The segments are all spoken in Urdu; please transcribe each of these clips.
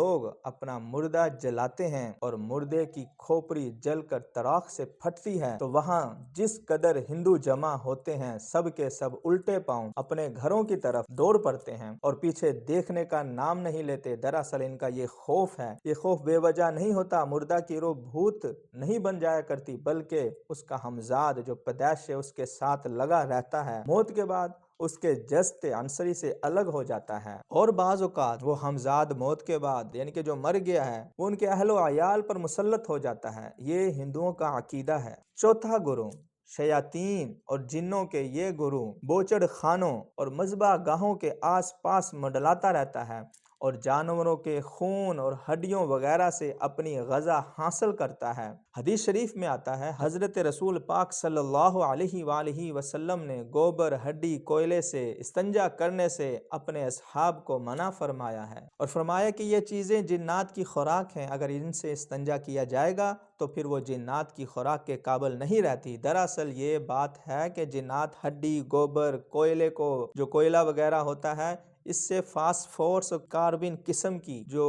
لوگ اپنا مردہ جلاتے ہیں اور مردے کی کھوپڑی جل کر تراخ سے پھٹتی ہے، تو وہاں جس قدر ہندو جمع ہوتے ہیں سب کے سب الٹے پاؤں اپنے گھروں کی طرف دوڑ پڑتے ہیں اور پیچھے دیکھنے کا نام نہیں لیتے۔ دراصل ان کا یہ خوف ہے، یہ خوف بے وجہ نہیں ہوتا۔ مردہ کی روح بھوت نہیں بن جایا کرتی، بلکہ اس کا ہمزاد جو پیدائش سے اس کے ساتھ لگا رہتا ہے، موت کے بعد اس کے جسد عنصری سے الگ ہو جاتا ہے، اور بعض اوقات وہ ہمزاد موت کے بعد یعنی کہ جو مر گیا ہے وہ ان کے اہل و عیال پر مسلط ہو جاتا ہے۔ یہ ہندوؤں کا عقیدہ ہے۔ چوتھا گروہ شیاطین اور جنوں کے یہ گروہ بوچڑ خانوں اور مذبح گاہوں کے آس پاس منڈلاتا رہتا ہے اور جانوروں کے خون اور ہڈیوں وغیرہ سے اپنی غذا حاصل کرتا ہے۔ حدیث شریف میں آتا ہے، حضرت رسول پاک صلی اللہ علیہ وآلہ وسلم نے گوبر، ہڈی، کوئلے سے استنجا کرنے سے اپنے اصحاب کو منع فرمایا ہے اور فرمایا کہ یہ چیزیں جنات کی خوراک ہیں، اگر ان سے استنجا کیا جائے گا تو پھر وہ جنات کی خوراک کے قابل نہیں رہتی۔ دراصل یہ بات ہے کہ جنات ہڈی، گوبر، کوئلے کو جو کوئلہ وغیرہ ہوتا ہے اس سے فاسفورس اور کاربن قسم کی جو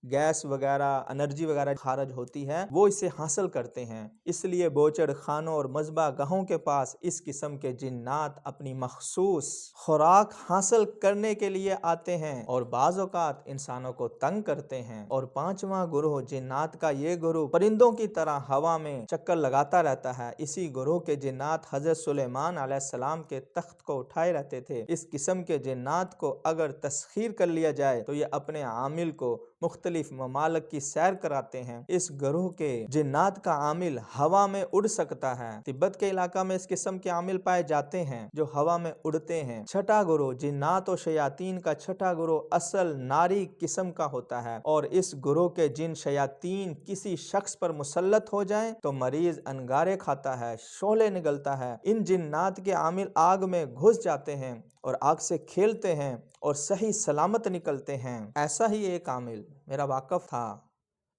گیس وغیرہ، انرجی وغیرہ خارج ہوتی ہے وہ اسے حاصل کرتے ہیں۔ اس لیے بوچڑ خانوں اور مذبح گاہوں کے پاس اس قسم کے جنات اپنی مخصوص خوراک حاصل کرنے کے لیے آتے ہیں اور بعض اوقات انسانوں کو تنگ کرتے ہیں۔ اور پانچواں گروہ جنات کا یہ گروہ پرندوں کی طرح ہوا میں چکر لگاتا رہتا ہے۔ اسی گروہ کے جنات حضرت سلیمان علیہ السلام کے تخت کو اٹھائے رہتے تھے۔ اس قسم کے جنات کو اگر تسخیر کر لیا جائے تو یہ اپنے عامل کو مختلف ممالک کی سیر کراتے ہیں۔ اس گروہ کے جنات کا عامل ہوا میں اڑ سکتا ہے۔ تبت کے علاقہ میں اس قسم کے عامل پائے جاتے ہیں جو ہوا میں اڑتے ہیں۔ چھٹا گروہ جنات و شیاطین کا چھٹا گروہ اصل ناری قسم کا ہوتا ہے، اور اس گروہ کے جن شیاطین کسی شخص پر مسلط ہو جائیں تو مریض انگارے کھاتا ہے، شعلے نگلتا ہے۔ ان جنات کے عامل آگ میں گھس جاتے ہیں اور آگ سے کھیلتے ہیں اور صحیح سلامت نکلتے ہیں۔ ایسا ہی ایک عامل میرا واقف تھا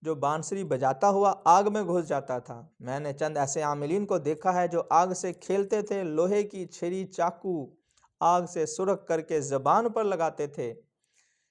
جو بانسری بجاتا ہوا آگ میں گھس جاتا تھا۔ میں نے چند ایسے عاملین کو دیکھا ہے جو آگ سے کھیلتے تھے، لوہے کی چھری چاقو آگ سے سرخ کر کے زبان پر لگاتے تھے۔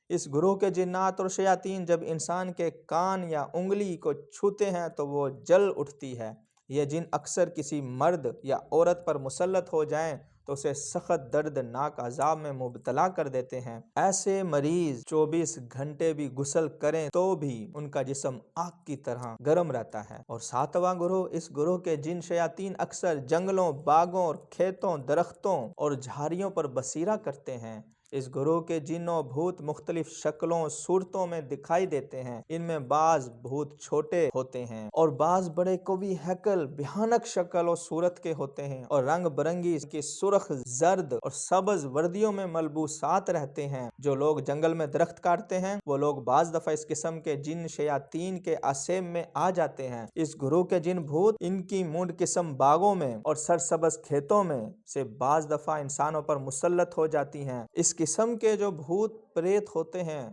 اس گروہ کے جنات اور شیاطین جب انسان کے کان یا انگلی کو چھوتے ہیں تو وہ جل اٹھتی ہے۔ یہ جن اکثر کسی مرد یا عورت پر مسلط ہو جائیں تو اسے سخت دردناک عذاب میں مبتلا کر دیتے ہیں۔ ایسے مریض 24 گھنٹے بھی غسل کریں تو بھی ان کا جسم آگ کی طرح گرم رہتا ہے۔ اور ساتواں گروہ، اس گروہ کے جن شیاطین اکثر جنگلوں، باغوں اور کھیتوں، درختوں اور جھاڑیوں پر بسیرا کرتے ہیں۔ اس گروہ کے جن و بھوت مختلف شکلوں صورتوں میں دکھائی دیتے ہیں۔ ان میں بعض بھوت چھوٹے ہوتے ہیں اور بعض بڑے قوی ہیکل، بھیانک شکل و صورت کے ہوتے ہیں اور رنگ برنگی کی سرخ، زرد اور سبز وردیوں میں ملبوسات رہتے ہیں۔ جو لوگ جنگل میں درخت کاٹتے ہیں وہ لوگ بعض دفعہ اس قسم کے جن شیاطین کے اسیم میں آ جاتے ہیں۔ اس گروہ کے جن بھوت ان کی مونڈ قسم باغوں میں اور سرسبز کھیتوں میں سے بعض دفعہ انسانوں پر مسلط ہو جاتی ہیں۔ اس قسم کے جو بھوت پریت ہوتے ہیں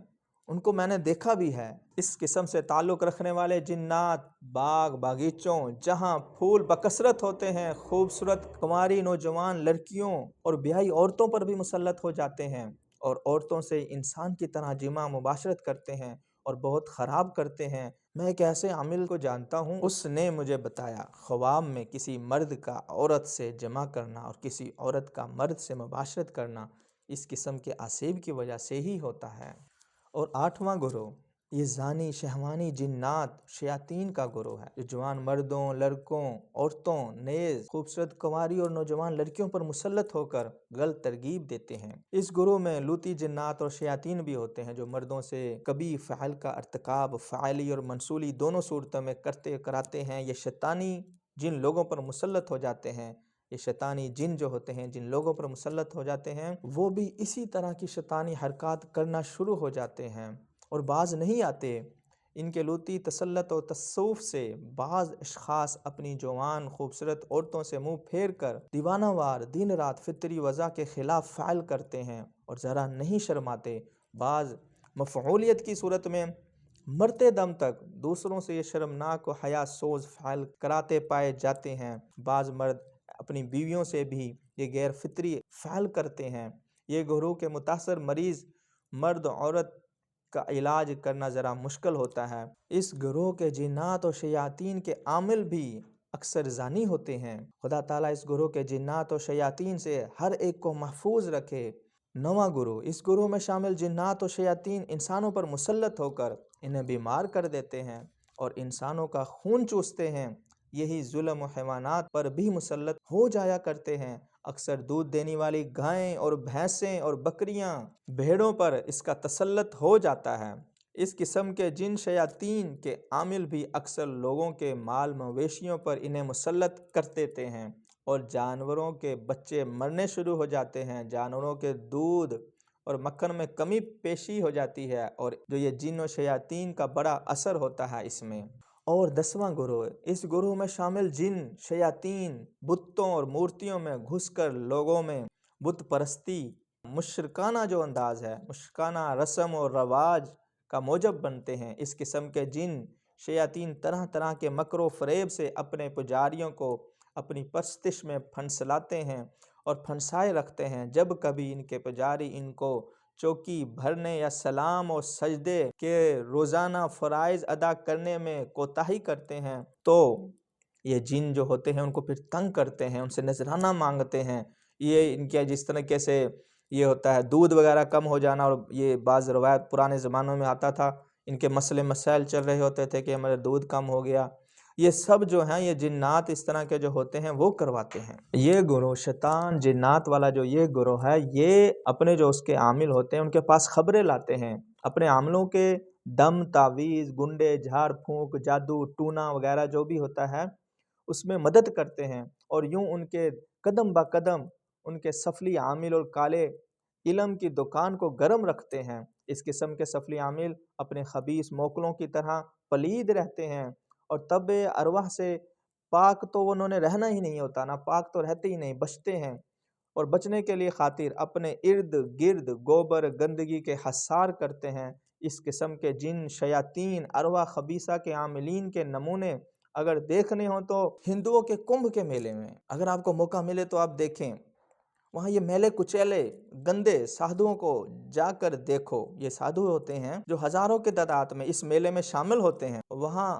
ان کو میں نے دیکھا بھی ہے۔ اس قسم سے تعلق رکھنے والے جنات باغ باغیچوں جہاں پھول بکثرت ہوتے ہیں، خوبصورت کنواری نوجوان لڑکیوں اور بیاہی عورتوں پر بھی مسلط ہو جاتے ہیں اور عورتوں سے انسان کی طرح جمع مباشرت کرتے ہیں اور بہت خراب کرتے ہیں۔ میں ایک ایسے عامل کو جانتا ہوں، اس نے مجھے بتایا خواب میں کسی مرد کا عورت سے جمع کرنا اور کسی عورت کا مرد سے مباشرت کرنا اس قسم کے آسیب کی وجہ سے ہی ہوتا ہے۔ اور آٹھواں گروہ یہ زانی شہوانی جنات شیاطین کا گروہ ہے جو جوان مردوں، لڑکوں، عورتوں نیز خوبصورت کنواری اور نوجوان لڑکیوں پر مسلط ہو کر غلط ترغیب دیتے ہیں۔ اس گروہ میں لوتی جنات اور شیاطین بھی ہوتے ہیں جو مردوں سے کبھی فعل کا ارتکاب فعلی اور منصولی دونوں صورتوں میں کراتے ہیں۔ یہ شیطانی جن لوگوں پر مسلط ہو جاتے ہیں، یہ شیطانی جن جو ہوتے ہیں جن لوگوں پر مسلط ہو جاتے ہیں وہ بھی اسی طرح کی شیطانی حرکات کرنا شروع ہو جاتے ہیں اور بعض نہیں آتے۔ ان کے لوتی تسلط و تصوف سے بعض اشخاص اپنی جوان خوبصورت عورتوں سے منہ پھیر کر دیوانہ وار دن رات فطری وضع کے خلاف فعل کرتے ہیں اور ذرا نہیں شرماتے۔ بعض مفعولیت کی صورت میں مرتے دم تک دوسروں سے یہ شرمناک و حیا سوز فعل کراتے پائے جاتے ہیں۔ بعض مرد اپنی بیویوں سے بھی یہ غیر فطری فعل کرتے ہیں۔ یہ گروہ کے متاثر مریض مرد عورت کا علاج کرنا ذرا مشکل ہوتا ہے۔ اس گروہ کے جنات و شیاطین کے عامل بھی اکثر زانی ہوتے ہیں۔ خدا تعالیٰ اس گروہ کے جنات و شیاطین سے ہر ایک کو محفوظ رکھے۔ نواں گروہ، اس گروہ میں شامل جنات و شیاطین انسانوں پر مسلط ہو کر انہیں بیمار کر دیتے ہیں اور انسانوں کا خون چوستے ہیں۔ یہی ظلم و حیوانات پر بھی مسلط ہو جایا کرتے ہیں۔ اکثر دودھ دینے والی گائیں اور بھینسیں اور بکریاں، بھیڑوں پر اس کا تسلط ہو جاتا ہے۔ اس قسم کے جن شیاطین کے عامل بھی اکثر لوگوں کے مال مویشیوں پر انہیں مسلط کر دیتے ہیں اور جانوروں کے بچے مرنے شروع ہو جاتے ہیں۔ جانوروں کے دودھ اور مکھن میں کمی پیشی ہو جاتی ہے اور جو یہ جن و شیاطین کا بڑا اثر ہوتا ہے اس میں۔ اور 10واں گروہ، اس گروہ میں شامل جن شیاطین بتوں اور مورتیوں میں گھس کر لوگوں میں بت پرستی، مشرکانہ جو انداز ہے، مشرکانہ رسم و رواج کا موجب بنتے ہیں۔ اس قسم کے جن شیاطین طرح طرح کے مکر و فریب سے اپنے پجاریوں کو اپنی پرستش میں پھنسلاتے ہیں اور پھنسائے رکھتے ہیں۔ جب کبھی ان کے پجاری ان کو چوکی بھرنے یا سلام و سجدے کے روزانہ فرائض ادا کرنے میں کوتاہی کرتے ہیں تو یہ جن جو ہوتے ہیں ان کو پھر تنگ کرتے ہیں، ان سے نذرانہ مانگتے ہیں۔ یہ ان کے جس طریقے سے یہ ہوتا ہے دودھ وغیرہ کم ہو جانا، اور یہ بعض روایت پرانے زمانوں میں آتا تھا، ان کے مسئلے مسائل چل رہے ہوتے تھے کہ ہمارا دودھ کم ہو گیا، یہ سب جو ہیں یہ جنات اس طرح کے جو ہوتے ہیں وہ کرواتے ہیں۔ یہ گروہ شیطان جنات والا جو یہ گروہ ہے، یہ اپنے جو اس کے عامل ہوتے ہیں ان کے پاس خبریں لاتے ہیں، اپنے عاملوں کے دم، تعویذ، گنڈے، جھاڑ پھونک، جادو ٹونا وغیرہ جو بھی ہوتا ہے اس میں مدد کرتے ہیں، اور یوں ان کے قدم با قدم ان کے سفلی عامل اور کالے علم کی دکان کو گرم رکھتے ہیں۔ اس قسم کے سفلی عامل اپنے خبیث موکلوں کی طرح پلید رہتے ہیں اور طب ارواح سے پاک تو انہوں نے رہنا ہی نہیں ہوتا، نا پاک تو رہتے ہی نہیں، بچتے ہیں، اور بچنے کے لیے خاطر اپنے ارد گرد گوبر گندگی کے حصار کرتے ہیں۔ اس قسم کے جن شیاطین ارواح خبیثہ کے عاملین کے نمونے اگر دیکھنے ہوں تو ہندوؤں کے کمبھ کے میلے میں اگر آپ کو موقع ملے تو آپ دیکھیں، وہاں یہ میلے کچیلے گندے سادھوؤں کو جا کر دیکھو۔ یہ سادھو ہوتے ہیں جو ہزاروں کے تعداد میں اس میلے میں شامل ہوتے ہیں۔ وہاں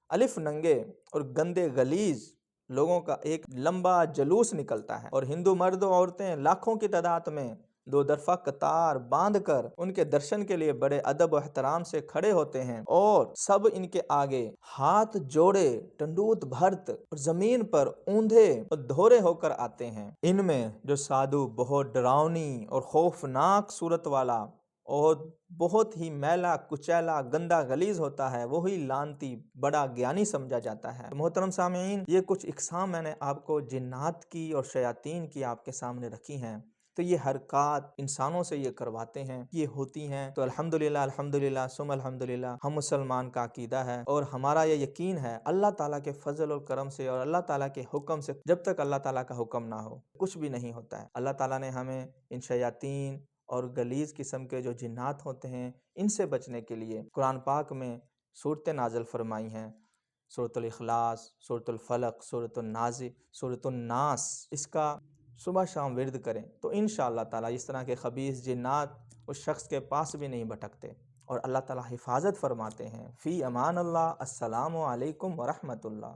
الف ننگے اور گندے غلیظ لوگوں کا ایک لمبا جلوس نکلتا ہے، اور ہندو مرد و عورتیں لاکھوں کی تعداد میں دو درفہ قطار باندھ کر ان کے درشن کے لیے بڑے ادب و احترام سے کھڑے ہوتے ہیں، اور سب ان کے آگے ہاتھ جوڑے ٹنڈوت بھرت اور زمین پر اوندھے اور دھورے ہو کر آتے ہیں۔ ان میں جو سادھو بہت ڈراؤنی اور خوفناک صورت والا اور بہت ہی میلا کچیلا گندا غلیظ ہوتا ہے، وہی لانتی بڑا گیانی سمجھا جاتا ہے۔ محترم سامعین، یہ کچھ اقسام میں نے آپ کو جنات کی اور شیاطین کی آپ کے سامنے رکھی ہیں، تو یہ حرکات انسانوں سے یہ کرواتے ہیں، یہ ہوتی ہیں، تو الحمدللہ ثم الحمدللہ ہم مسلمان کا عقیدہ ہے اور ہمارا یہ یقین ہے اللہ تعالیٰ کے فضل اور کرم سے اور اللہ تعالیٰ کے حکم سے جب تک اللہ تعالیٰ کا حکم نہ ہو کچھ بھی نہیں ہوتا ہے۔ اللہ تعالیٰ نے ہمیں ان شیاطین اور غلیظ قسم کے جو جنات ہوتے ہیں ان سے بچنے کے لیے قرآن پاک میں صورتیں نازل فرمائی ہیں، سورۃ الاخلاص، سورۃ الفلق، سورۃ الناس، سورۃ الناس۔ اس کا صبح شام ورد کریں تو انشاءاللہ تعالیٰ اس طرح کے خبیث جنات اس شخص کے پاس بھی نہیں بھٹکتے، اور اللہ تعالیٰ حفاظت فرماتے ہیں۔ فی امان اللہ۔ السلام علیکم ورحمۃ اللہ۔